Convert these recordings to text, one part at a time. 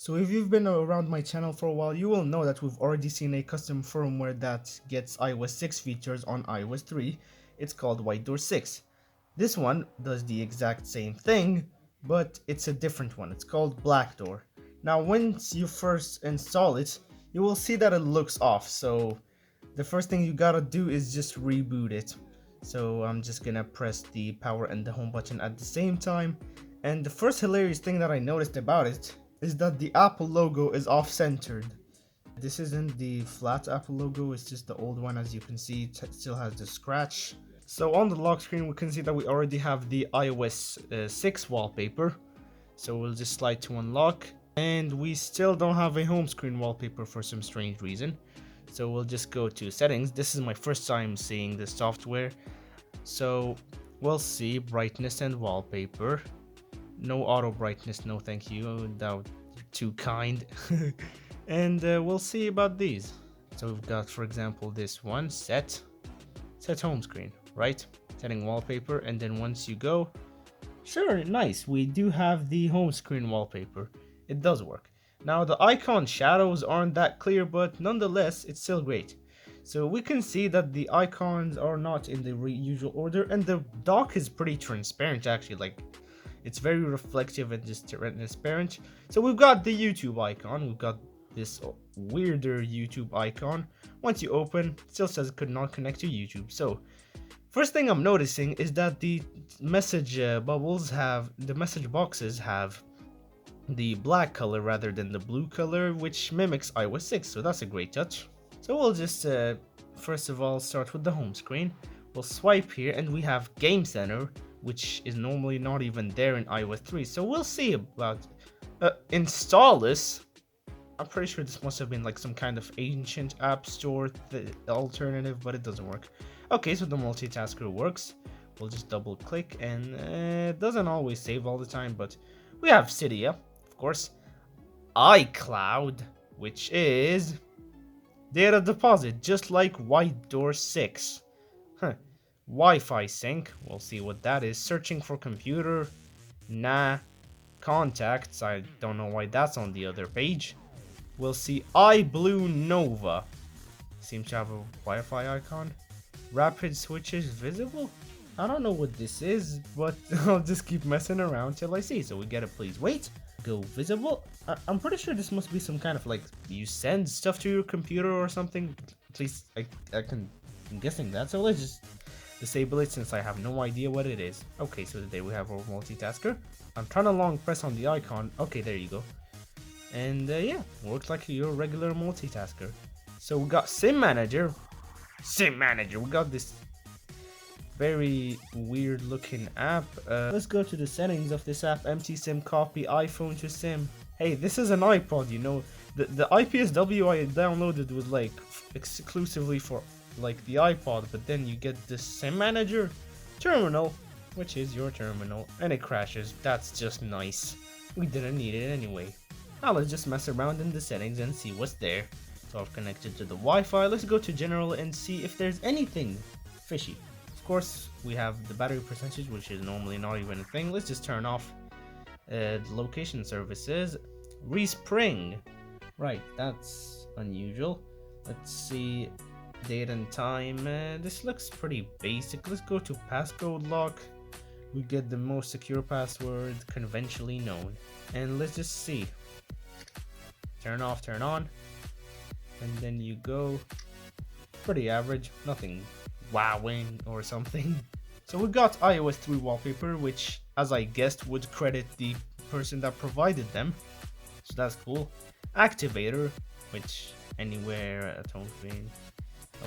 So if you've been around my channel for a while, you will know that we've already seen a custom firmware that gets iOS 6 features on iOS 3. It's called Blackd00r 6. This one does the exact same thing, but it's a different one. It's called Blackd00r. Now once you first install it, you will see that it looks off, so the first thing you gotta do is just reboot it. So I'm just gonna press the power and the home button at the same time. And the first hilarious thing that I noticed about it is that the Apple logo is off-centered. This isn't the flat Apple logo, it's just the old one. As you can see, it still has the scratch. So on the lock screen, we can see that we already have the iOS 6 wallpaper. So we'll just slide to unlock. And we still don't have a home screen wallpaper for some strange reason. So we'll just go to settings. This is my first time seeing this software. So we'll see brightness and wallpaper. No auto brightness, no thank you. That would be too kind. And we'll see about these. So we've got, for example, this one, set home screen, right? Setting wallpaper, and then once you go, sure, nice, we do have the home screen wallpaper. It does work. Now the icon shadows aren't that clear, but nonetheless, it's still great. So we can see that the icons are not in the usual order, and the dock is pretty transparent actually, like it's very reflective and just transparent. So we've got the YouTube icon, we've got this weirder YouTube icon. Once you open, it still says it could not connect to YouTube. So first thing I'm noticing is that the message the message boxes have the black color rather than the blue color, which mimics iOS 6, so that's a great touch. So we'll just first of all start with the home screen. We'll swipe here and we have Game Center, which is normally not even there in iOS 3, so we'll see about install this. I'm pretty sure this must have been like some kind of ancient app store alternative, but it doesn't work. Okay, so the multitasker works. We'll just double click, and it doesn't always save all the time, but we have Cydia, of course. iCloud, which is data deposit, just like Blackd00r 6. Huh. Wi-Fi sync, we'll see what that is. Searching for computer, nah. Contacts, I don't know why that's on the other page. We'll see Blackd00r. Seems to have a Wi-Fi icon. Rapid switches visible? I don't know what this is, but I'll just keep messing around till I see. So we get a please wait. Go visible. I'm pretty sure this must be some kind of like you send stuff to your computer or something. At least I'm guessing that. So let's just disable it since I have no idea what it is. Okay, so today we have our multitasker. I'm trying to long press on the icon. Okay, there you go. And yeah, works like your regular multitasker. So we got Sim Manager. We got this very weird looking app. Let's go to the settings of this app. Empty SIM, copy iPhone to SIM. Hey, this is an iPod, you know. The IPSW I downloaded was like exclusively for like the iPod, but then you get this SIM Manager terminal, which is your terminal, and it crashes. That's just nice. We didn't need it anyway. Now let's just mess around in the settings and see what's there. So I've connected to the Wi-Fi. Let's go to general and see if there's anything fishy. Of course, we have the battery percentage, which is normally not even a thing. Let's just turn off the location services. Respring. Right, that's unusual. Let's see date and time. This looks pretty basic. Let's go to passcode lock. We get the most secure password conventionally known. And let's just see. Turn off, turn on. And then you go. Pretty average. Nothing wowing or something. So we got iOS 3 wallpaper, which, as I guessed, would credit the person that provided them. So that's cool. Activator, which anywhere at home screen.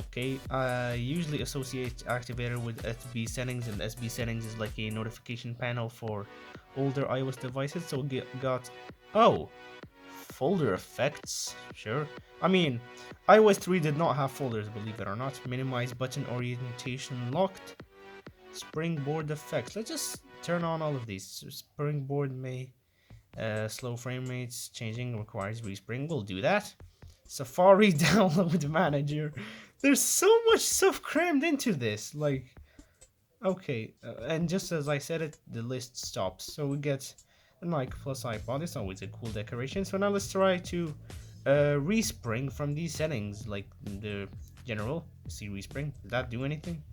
Okay, I usually associate Activator with SBSettings, and SBSettings is like a notification panel for older iOS devices. So we got, oh, folder effects, sure. I mean, iOS 3 did not have folders, believe it or not. Minimize button orientation locked. Springboard effects. Let's just turn on all of these. Springboard may slow frame rates. Changing requires respring. We'll do that. Safari download manager. There's so much stuff crammed into this. Like, okay, and just as I said it, the list stops. So we get And like plus iPod is always a cool decoration. So now let's try to respring from these settings, like the general. See respring. Does that do anything?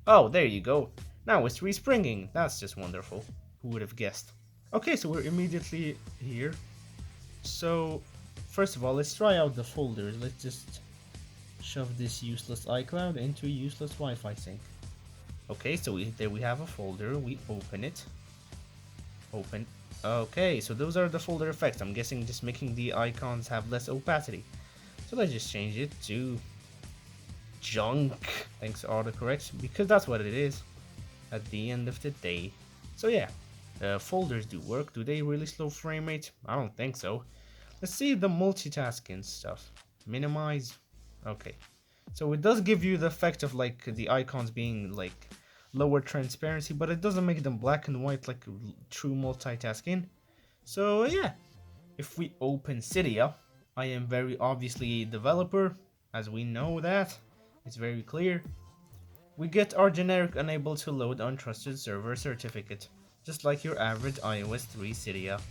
Oh, there you go. Now it's respringing. That's just wonderful. Who would have guessed? Okay, so we're immediately here. So first of all, let's try out the folders. Let's just shove this useless iCloud into useless Wi-Fi sync. Okay, so there we have a folder. We open it. Open. Okay, so those are the folder effects. I'm guessing just making the icons have less opacity. So let's just change it to junk. Thanks autocorrect, because that's what it is at the end of the day. So yeah, folders do work. Do they really slow frame rate? I don't think so. Let's see the multitasking stuff. Minimize. Okay. So it does give you the effect of like the icons being like lower transparency, but it doesn't make them black and white like true multitasking. So yeah, if we open Cydia, I am very obviously a developer, as we know that. It's very clear. We get our generic unable to load untrusted server certificate, just like your average iOS 3 Cydia.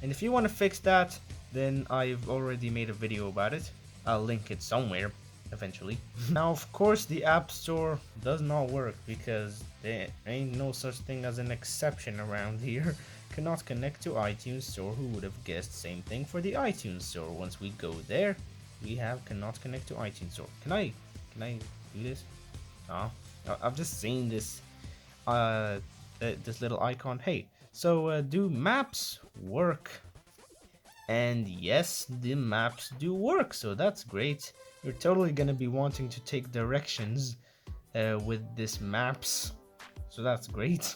And if you want to fix that, then I've already made a video about it. I'll link it somewhere, eventually. Now, of course, the App Store does not work because there ain't no such thing as an exception around here. Cannot connect to iTunes Store. Who would have guessed? Same thing for the iTunes Store. Once we go there, we have cannot connect to iTunes Store. Can I do this? I've just seen this this little icon. Hey, so do maps work? And yes, the maps do work, so that's great. You're totally gonna be wanting to take directions with this maps, so that's great.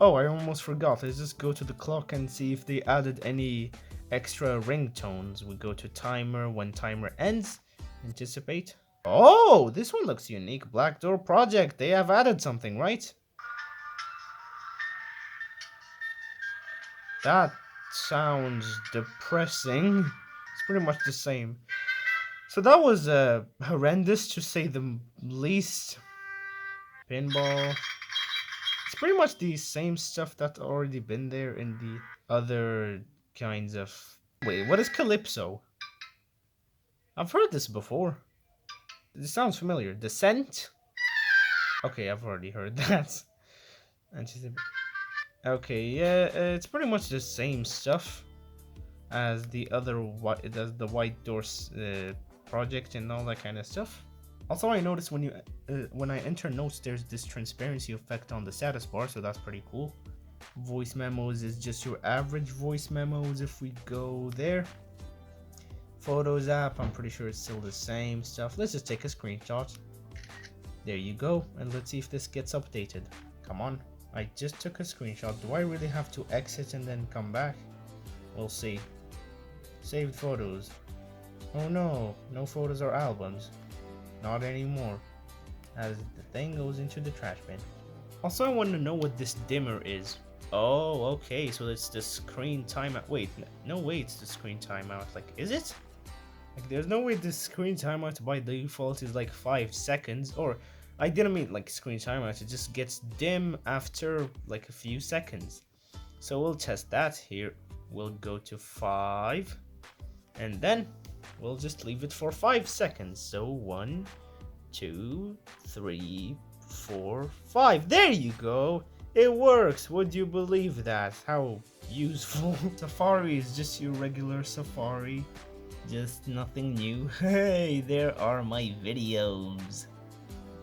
Oh, I almost forgot. Let's just go to the clock and see if they added any extra ringtones. We go to timer when timer ends. Anticipate. Oh, this one looks unique. Blackd00r project. They have added something, right? That sounds depressing. It's pretty much the same. So that was horrendous to say the least. Pinball. It's pretty much the same stuff that already been there in the other kinds of... Wait, what is Calypso? I've heard this before. This sounds familiar. Descent? Okay, I've already heard that. Okay, yeah, it's pretty much the same stuff as the other White Doors project and all that kind of stuff. Also, I noticed when I enter notes, there's this transparency effect on the status bar, so that's pretty cool. Voice memos is just your average voice memos. If we go there, Photos app, I'm pretty sure it's still the same stuff. Let's just take a screenshot. There you go, and let's see if this gets updated. Come on, I just took a screenshot. Do I really have to exit and then come back? We'll see. Saved photos. Oh no, no photos or albums. Not anymore, as the thing goes into the trash bin. Also, I want to know what this dimmer is. Oh, okay, so it's the screen timeout. Wait, no way it's the screen timeout. Like, is it? Like, there's no way the screen timeout by default is like 5 seconds. Or, I didn't mean like screen timeout, it just gets dim after like a few seconds. So we'll test that here. We'll go to 5. And then we'll just leave it for 5 seconds. So 1, 2, 3, 4, 5. There you go. It works. Would you believe that? How useful. Safari is just your regular Safari. Just nothing new. Hey, there are my videos.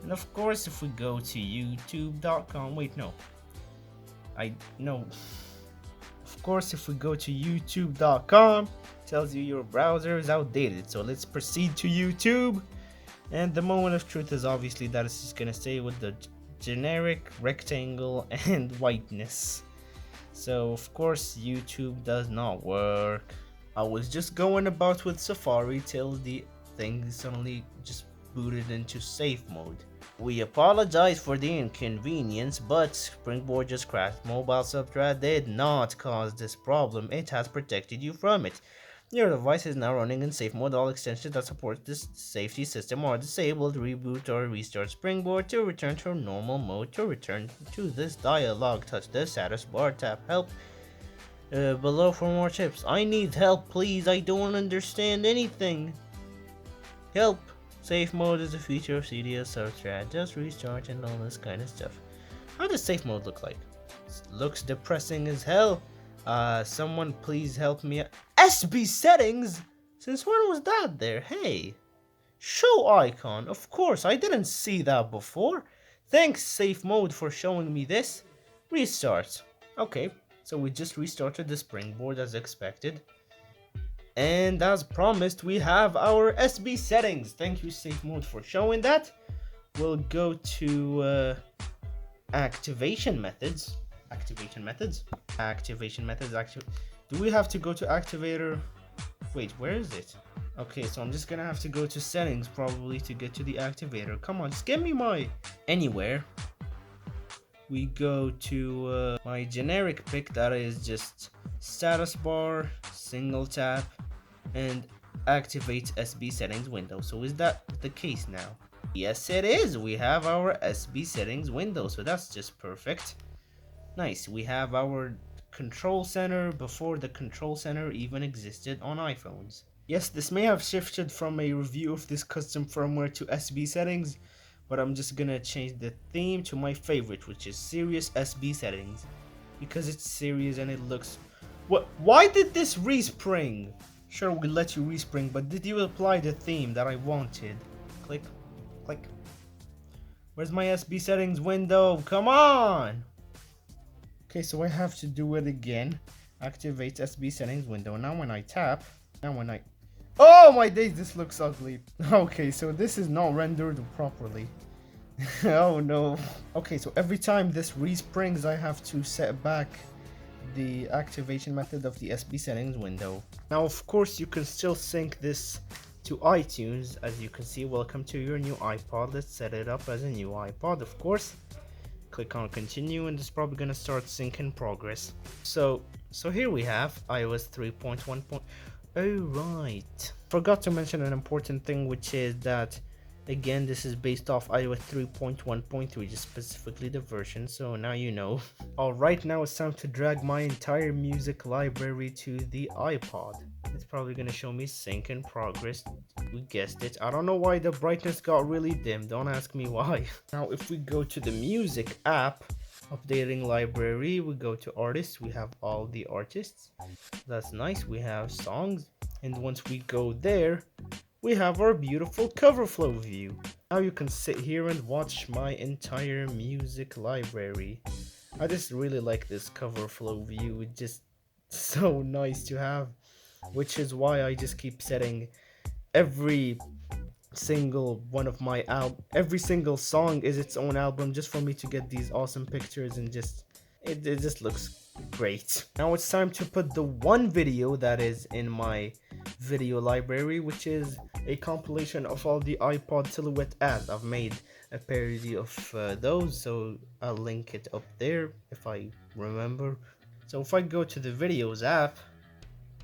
And of course, if we go to youtube.com, wait, no. Of course, if we go to youtube.com, tells you your browser is outdated. So let's proceed to YouTube. And the moment of truth is obviously that it's just gonna stay with the generic rectangle and whiteness. So of course YouTube does not work. I was just going about with Safari till the thing suddenly just booted into safe mode. We apologize for the inconvenience, but Springboard just crashed. Mobile Subtra did not cause this problem. It has protected you from it. Your device is now running in safe mode. All extensions that support this safety system are disabled. Reboot or restart Springboard to return to normal mode. To return to this dialog, touch the status bar, tap help, Below for more tips. I need help, please. I don't understand anything. Help. Safe mode is a feature of CDS software. Just restart and all this kind of stuff. How does safe mode look like? Looks depressing as hell. Someone please help me. SBSettings? Since when was that there? Hey. Show icon. Of course, I didn't see that before. Thanks safe mode for showing me this. Restart. Okay, so we just restarted the springboard as expected. And as promised, we have our SBSettings. Thank you safe mode for showing that. We'll go to activation methods. Do we have to go to activator? Wait, where is it? Okay, so I'm just gonna have to go to settings probably to get to the activator. Come on, just give me my anywhere. We go to my generic pick, that is just status bar, single tap, and activate SBSettings window. So is that the case now? Yes, it is. We have our SBSettings window, so that's just perfect. Nice. We have our control center before the control center even existed on iPhones. Yes, this may have shifted from a review of this custom firmware to SBSettings, but I'm just gonna change the theme to my favorite, which is serious SBSettings, because it's serious and it looks... What? Why did this respring? Sure, we'll let you respring, but did you apply the theme that I wanted? Click, click. Where's my SBSettings window? Come on! Okay, so I have to do it again. Activate SBSettings window. Now when I tap, oh my days, this looks ugly. Okay, so this is not rendered properly. Oh no. Okay, so every time this resprings, I have to set back the activation method of the SBSettings window. Now, of course, you can still sync this to iTunes. As you can see, welcome to your new iPod. Let's set it up as a new iPod, of course. Click on continue, and it's probably gonna start sync in progress. So here we have iOS 3.1. Oh right, forgot to mention an important thing, which is that again this is based off iOS 3.1.3, just specifically the version, so now you know. Alright, now it's time to drag my entire music library to the iPod. It's probably gonna show me sync in progress. We guessed it. I don't know why the brightness got really dim, don't ask me why. Now if we go to the music app, updating library, we go to artists, we have all the artists. That's nice. We have songs, and once we go there, we have our beautiful cover flow view. Now you can sit here and watch my entire music library. I just really like this cover flow view. It's just so nice to have, which is why I just keep setting every single one of my every single song is its own album, just for me to get these awesome pictures, and it just looks great. Now it's time to put the one video that is in my video library, which is a compilation of all the iPod silhouette ads. I've made a parody of those, so I'll link it up there if I remember. So if I go to the videos app,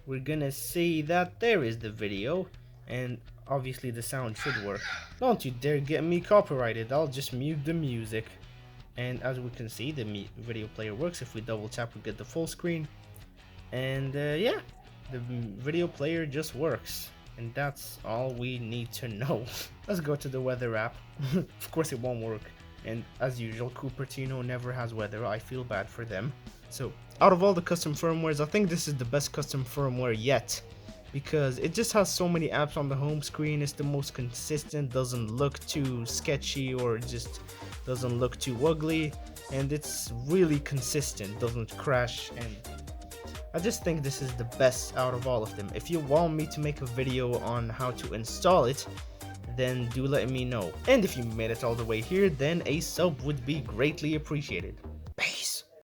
we're gonna see that there is the video, and obviously the sound should work. Don't you dare get me copyrighted, I'll just mute the music. And as we can see, the video player works. If we double tap, we get the full screen, and yeah, the video player just works, and that's all we need to know. Let's go to the weather app. Of course it won't work, and as usual, Cupertino never has weather. I feel bad for them. So out of all the custom firmwares, I think this is the best custom firmware yet, because it just has so many apps on the home screen. It's the most consistent, doesn't look too sketchy or just doesn't look too ugly, and it's really consistent, doesn't crash, and I just think this is the best out of all of them. If you want me to make a video on how to install it, then do let me know. And if you made it all the way here, then a sub would be greatly appreciated. Peace!